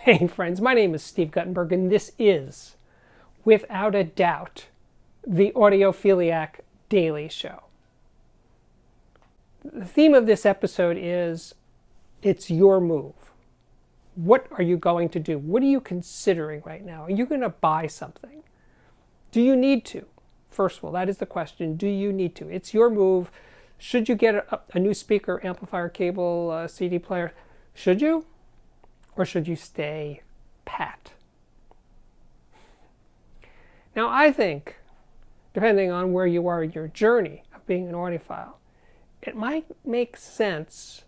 Hey friends, my name is Steve Guttenberg, and this is, without a doubt, the Audiophiliac Daily Show. The theme of this episode is, it's your move. What are you going to do? What are you considering right now? Are you going to buy something? Do you need to? First of all, that is the question. Do you need to? It's your move. Should you get a new speaker, amplifier, cable, CD player? Should you? Or should you stay pat? Now, I think, depending on where you are in your journey of being an audiophile, it might make sense,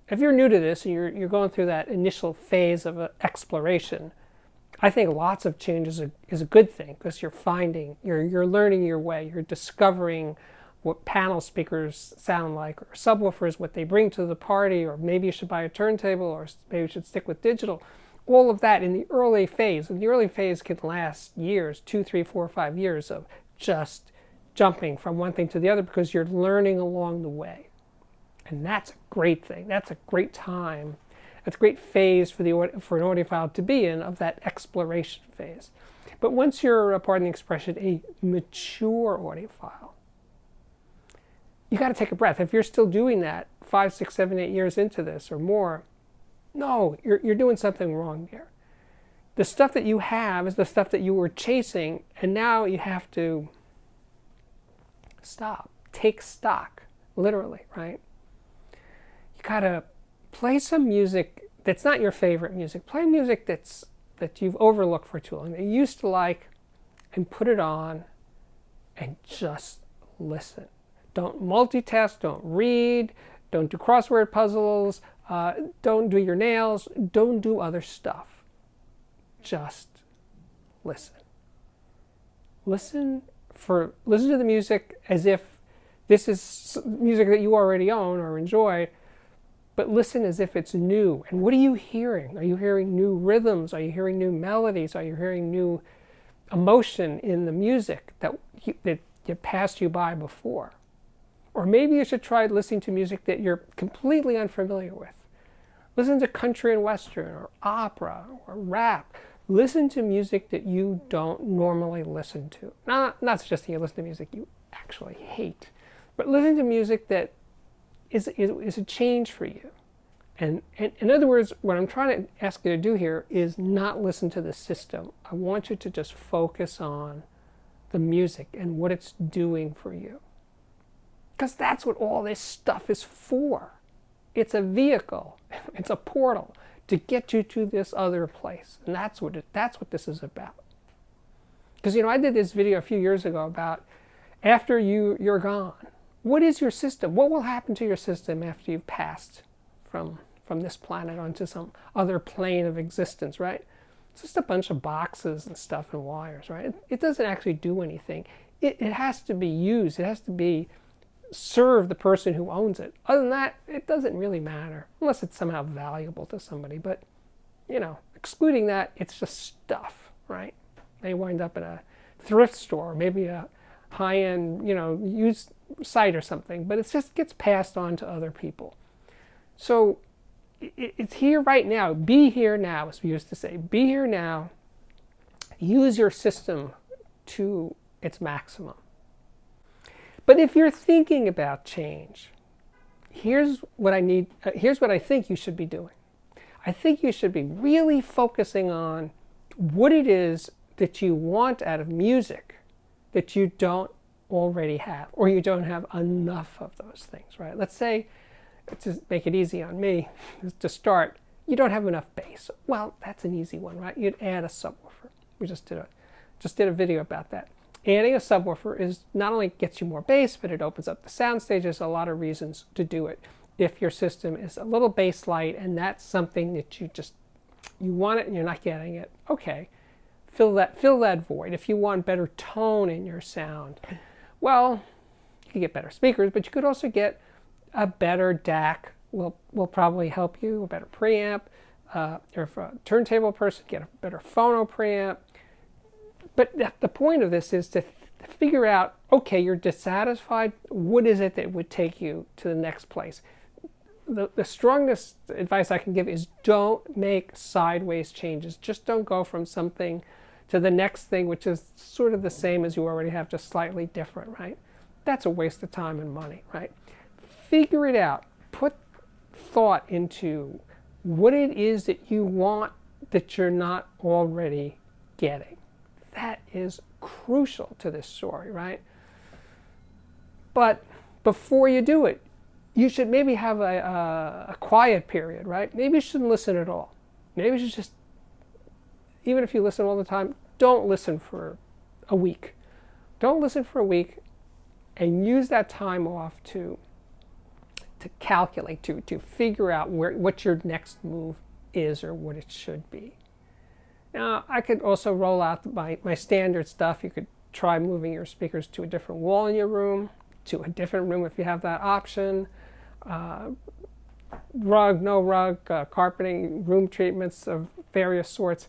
if you're new to this and you're going through that initial phase of exploration, I think lots of change is a good thing, because you're learning your way, you're discovering what panel speakers sound like, or subwoofers, what they bring to the party, or maybe you should buy a turntable, or maybe you should stick with digital. All of that in the early phase. And the early phase can last years, 2, 3, 4, 5 years of just jumping from one thing to the other, because you're learning along the way. And that's a great thing. That's a great time. That's a great phase for an audiophile to be in, of that exploration phase. But once you're, pardon the expression, a mature audiophile, you got to take a breath. If you're still doing that 5, 6, 7, 8 years into this or more, no, you're doing something wrong there. The stuff that you have is the stuff that you were chasing, and now you have to stop, take stock, literally, right? You got to play some music that's not your favorite music. Play music that you've overlooked for too long, that you used to like, and put it on and just listen. Don't multitask, don't read, don't do crossword puzzles, don't do your nails, don't do other stuff. Just listen. Listen to the music as if this is music that you already own or enjoy, but listen as if it's new. And what are you hearing? Are you hearing new rhythms? Are you hearing new melodies? Are you hearing new emotion in the music that passed you by before? Or maybe you should try listening to music that you're completely unfamiliar with. Listen to country and western, or opera, or rap. Listen to music that you don't normally listen to. Not suggesting you listen to music you actually hate, but listen to music that is a change for you. And in other words, what I'm trying to ask you to do here is not listen to the system. I want you to just focus on the music and what it's doing for you. Because that's what all this stuff is for. It's a vehicle. It's a portal to get you to this other place. And that's what this is about. Because, I did this video a few years ago about after you're gone. What is your system? What will happen to your system after you've passed from this planet onto some other plane of existence, right? It's just a bunch of boxes and stuff and wires, right? It doesn't actually do anything. It has to be used. It has to serve the person who owns it. Other than that, it doesn't really matter, unless it's somehow valuable to somebody. But, excluding that, it's just stuff, right? They wind up in a thrift store, maybe a high-end, used site or something, but it just gets passed on to other people. So it's here right now. Be here now, as we used to say. Be here now. Use your system to its maximum. But if you're thinking about change, here's what I think you should be doing. I think you should be really focusing on what it is that you want out of music that you don't already have, or you don't have enough of those things, right? Let's say, to make it easy on me, to start, you don't have enough bass. Well, that's an easy one, right? You'd add a subwoofer. We just did a video about that. Adding a subwoofer is not only gets you more bass, but it opens up the sound stage. There's a lot of reasons to do it. If your system is a little bass light and that's something that you want it and you're not getting it, okay, fill that void. If you want better tone in your sound, well, you could get better speakers, but you could also get a better DAC. Will probably help you, a better preamp. Or if a turntable person, get a better phono preamp. But the point of this is to figure out, okay, you're dissatisfied. What is it that would take you to the next place? the strongest advice I can give is don't make sideways changes. Just don't go from something to the next thing, which is sort of the same as you already have, just slightly different, right? That's a waste of time and money, right? Figure it out. Put thought into what it is that you want that you're not already getting. That is crucial to this story, right? But before you do it, you should maybe have a quiet period, right? Maybe you shouldn't listen at all. Maybe you should just, even if you listen all the time, don't listen for a week. Don't listen for a week, and use that time off to calculate, to figure out what your next move is or what it should be. Now, I could also roll out my standard stuff. You could try moving your speakers to a different wall in your room, to a different room if you have that option. Rug, no rug, carpeting, room treatments of various sorts.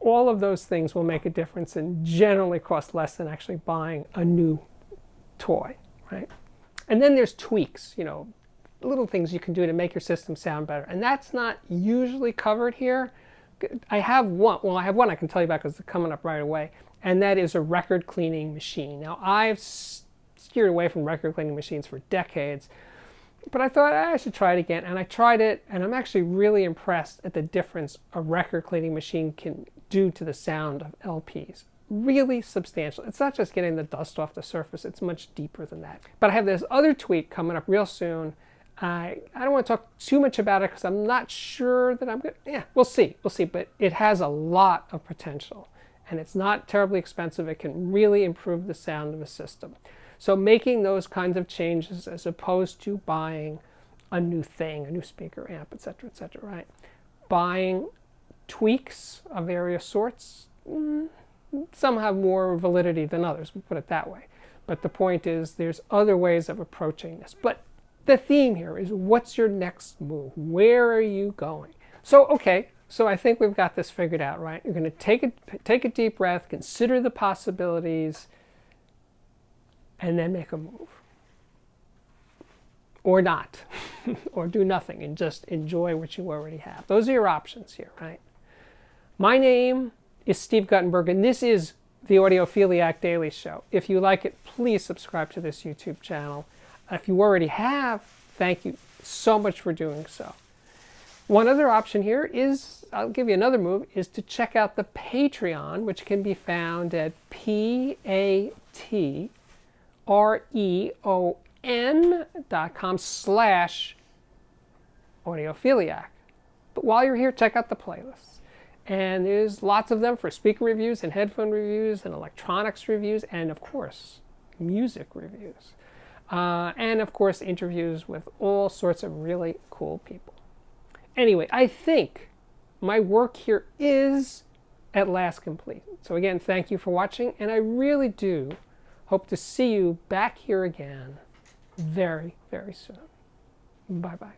All of those things will make a difference and generally cost less than actually buying a new toy, right? And then there's tweaks, you know, little things you can do to make your system sound better. And that's not usually covered here. I have one I can tell you about because it's coming up right away, and that is a record cleaning machine. Now, I've steered away from record cleaning machines for decades, but I thought I should try it again, and I tried it, and I'm actually really impressed at the difference a record cleaning machine can do to the sound of LPs. Really substantial. It's not just getting the dust off the surface, it's much deeper than that. But I have this other tweak coming up real soon. I don't want to talk too much about it because I'm not sure that I'm good. Yeah, we'll see, but it has a lot of potential, and it's not terribly expensive. It can really improve the sound of a system. So making those kinds of changes as opposed to buying a new thing, a new speaker, amp, etc., right? Buying tweaks of various sorts, some have more validity than others, we'll put it that way. But the point is there's other ways of approaching this. But the theme here is, what's your next move? Where are you going? So, okay, so I think we've got this figured out, right? You're going to take a deep breath, consider the possibilities, and then make a move. Or not. Or do nothing and just enjoy what you already have. Those are your options here, right? My name is Steve Guttenberg, and this is the Audiophiliac Daily Show. If you like it, please subscribe to this YouTube channel. If you already have, thank you so much for doing so. One other option here is, I'll give you another move, is to check out the Patreon, which can be found at patreon.com/audiophiliac. But while you're here, check out the playlists. And there's lots of them for speaker reviews and headphone reviews and electronics reviews and, of course, music reviews. And, of course, interviews with all sorts of really cool people. Anyway, I think my work here is at last complete. So again, thank you for watching, and I really do hope to see you back here again very, very soon. Bye-bye.